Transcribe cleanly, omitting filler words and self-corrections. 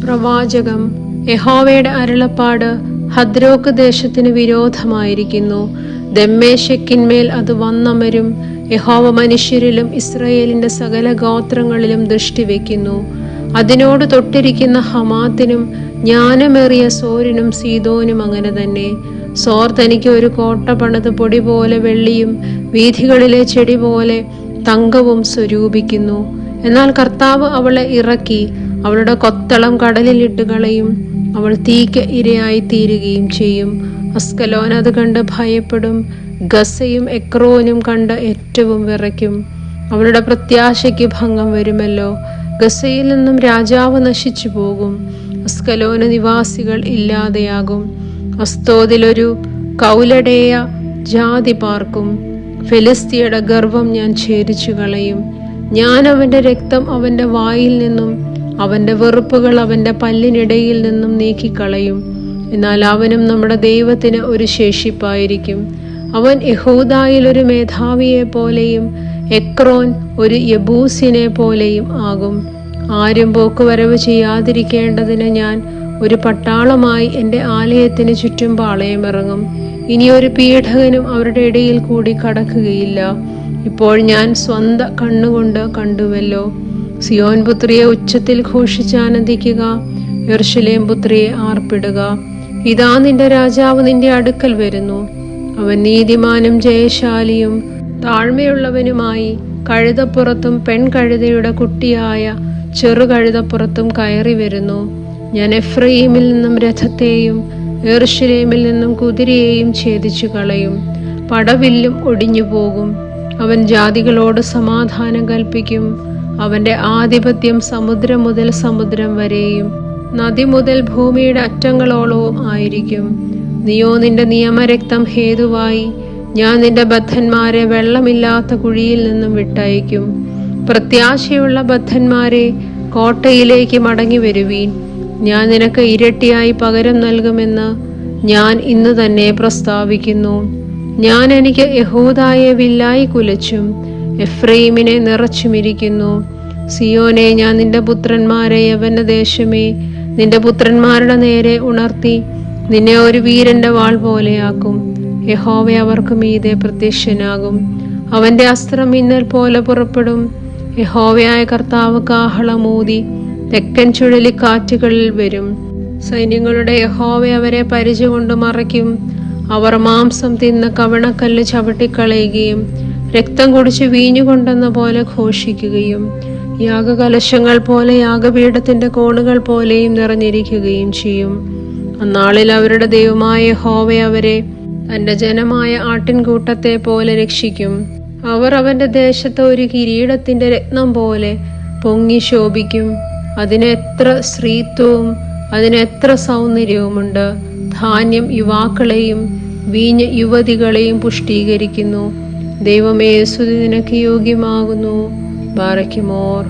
പ്രവാചകം: യഹോവയുടെ അരുളപ്പാട് ഹദ്രോക്ക് ദേശത്തിന് വിരോധമായിരിക്കുന്നു. ദമ്മേശെക്കിന്മേൽ അത് വന്നമരും. യഹോവ മനുഷ്യരിലും ഇസ്രായേലിന്റെ സകല ഗോത്രങ്ങളിലും ദൃഷ്ടി വയ്ക്കുന്നു. അതിനോട് തൊട്ടിരിക്കുന്ന ഹമാത്തിനും ജ്ഞാനമേറിയ സോരിനും സീദോനും അങ്ങനെ തന്നെ. സോർ തനിക്ക് ഒരു കോട്ട പണിത് പൊടി പോലെ വെള്ളിയും വീഥികളിലെ ചെടി പോലെ തങ്കവും സ്വരൂപിക്കുന്നു. എന്നാൽ കർത്താവ് അവളെ ഇറക്കി അവളുടെ കൊത്തളം കടലിലിട്ട് കളയും. അവൾ തീക്ക് ഇരയായി തീരുകയും ചെയ്യും. അസ്കലോൻ അത് കണ്ട് ഭയപ്പെടും. ഗസയും എക്രോനും കണ്ട് ഏറ്റവും വിറയ്ക്കും. അവളുടെ പ്രത്യാശയ്ക്ക് ഭംഗം വരുമല്ലോ. ഗസയിൽ നിന്നും രാജാവ് നശിച്ചു പോകും. അസ്കലോന് നിവാസികൾ ഇല്ലാതെയാകും. അസ്തോദിലൊരു കൗലടേയ ജാതി പാർക്കും. ഫെലിസ്തിയുടെ ഗർവം ഞാൻ ഛേദിച്ചു കളയും. ഞാൻ അവന്റെ രക്തം അവന്റെ വായിൽ നിന്നും അവന്റെ വെറുപ്പുകൾ അവന്റെ പല്ലിനിടയിൽ നിന്നും നീക്കിക്കളയും. എന്നാൽ അവനും നമ്മുടെ ദൈവത്തിന് ഒരു ശേഷിപ്പായിരിക്കും. അവൻ യഹൂദായിൽ ഒരു മേധാവിയെ പോലെയും എക്രോൻ ഒരു യബൂസിനെ പോലെയും ആകും. ആരും പോക്കുവരവ് ചെയ്യാതിരിക്കേണ്ടതിന് ഞാൻ ഒരു പട്ടാളമായി എൻ്റെ ആലയത്തിന് ചുറ്റും പാളയമിറങ്ങും. ഇനി ഒരു പീഡകനും അവരുടെ ഇടയിൽ കൂടി കടക്കുകയില്ല. ഇപ്പോൾ ഞാൻ സ്വന്ത കണ്ണുകൊണ്ട് കണ്ടുവല്ലോ. സിയോൻ പുത്രിയെ ഉച്ചത്തിൽ ഘോഷിച്ചാനന്ദിക്കുക, യെരൂശലേം പുത്രിയെ ആർപ്പിടുക. ഇതാ നിന്റെ രാജാവ് നിന്റെ അടുക്കൽ വരുന്നു. അവൻ നീതിമാനും ജയശാലിയും താഴ്മയുള്ളവനുമായി കഴുതപ്പുറത്തും പെൺകഴുതയുടെ കുട്ടിയായ ചെറുകഴുതപ്പുറത്തും കയറി വരുന്നു. ഞാൻ എഫ്രയീമിൽ നിന്നും രഥത്തെയും യെരൂശലേമിൽ നിന്നും കുതിരയെയും ഛേദിച്ചു കളയും. പടവില്ലും ഒടിഞ്ഞു പോകും. അവൻ ജാതികളോട് സമാധാനം കൽപ്പിക്കും. അവന്റെ ആധിപത്യം സമുദ്രം മുതൽ സമുദ്രം വരെയും നദി മുതൽ ഭൂമിയുടെ അറ്റങ്ങളോളവും ആയിരിക്കും. നീയോ നിന്റെ നിയമരക്തം ഹേതുവായി ഞാൻ നിന്റെ ബദ്ധന്മാരെ വെള്ളമില്ലാത്ത കുഴിയിൽ നിന്നും വിട്ടയക്കും. പ്രത്യാശയുള്ള ബദ്ധന്മാരെ, കോട്ടയിലേക്ക് മടങ്ങി വരുവീൻ. ഞാൻ നിനക്ക് ഇരട്ടിയായി പകരം നൽകുമെന്ന് ഞാൻ ഇന്ന് തന്നെ പ്രസ്താവിക്കുന്നു. ഞാൻ എനിക്ക് യഹൂദായെ വില്ലായി കുലച്ചും എഫ്രയീമിനെ നിറച്ചുമിരിക്കുന്നു. സിയോനെ, ഞാൻ നിന്റെ പുത്രന്മാരെ, യവനദേശമേ, നിന്റെ പുത്രന്മാരുടെ നേരെ ഉണർത്തി നിന്നെ ഒരു വീരന്റെ വാൾ പോലെയാക്കും. യഹോവ അവർക്ക് മീതെ പ്രത്യക്ഷനാകും. അവന്റെ അസ്ത്രം മിന്നൽ പോലെ പുറപ്പെടും. യഹോവയായ കർത്താവ് കാഹളമൂതി തെക്കൻ ചുഴലിക്കാറ്റുകളിൽ വരും. സൈന്യങ്ങളുടെ യഹോവ അവരെ പരിച കൊണ്ട് മറയ്ക്കും. അവർ മാംസം തിന്ന് കവണക്കല്ല് ചവിട്ടിക്കളയുകയും രക്തം കുടിച്ച് വീഞ്ഞുകൊണ്ടെന്ന പോലെ ഘോഷിക്കുകയും യാഗകലശങ്ങൾ പോലെ യാഗപീഠത്തിന്റെ കോണുകൾ പോലെയും നിറഞ്ഞിരിക്കുകയും ചെയ്യും. അന്നാളിൽ അവരുടെ ദൈവമായ യഹോവ അവരെ തന്റെ ജനമായ ആട്ടിൻകൂട്ടത്തെ പോലെ രക്ഷിക്കും. അവർ അവന്റെ ദേശത്ത് ഒരു കിരീടത്തിന്റെ രത്നം പോലെ പൊങ്ങി ശോഭിക്കും. അതിന് എത്ര സ്ത്രീത്വവും അതിന് എത്ര സൗന്ദര്യവുമുണ്ട്. ധാന്യം യുവാക്കളെയും വീഞ്ഞ് യുവതികളെയും പുഷ്ടീകരിക്കുന്നു. ദൈവമേ, സ്തുതി നിനക്ക് യോഗ്യമാകുന്നു. ബാറയ്ക്കുമോർ.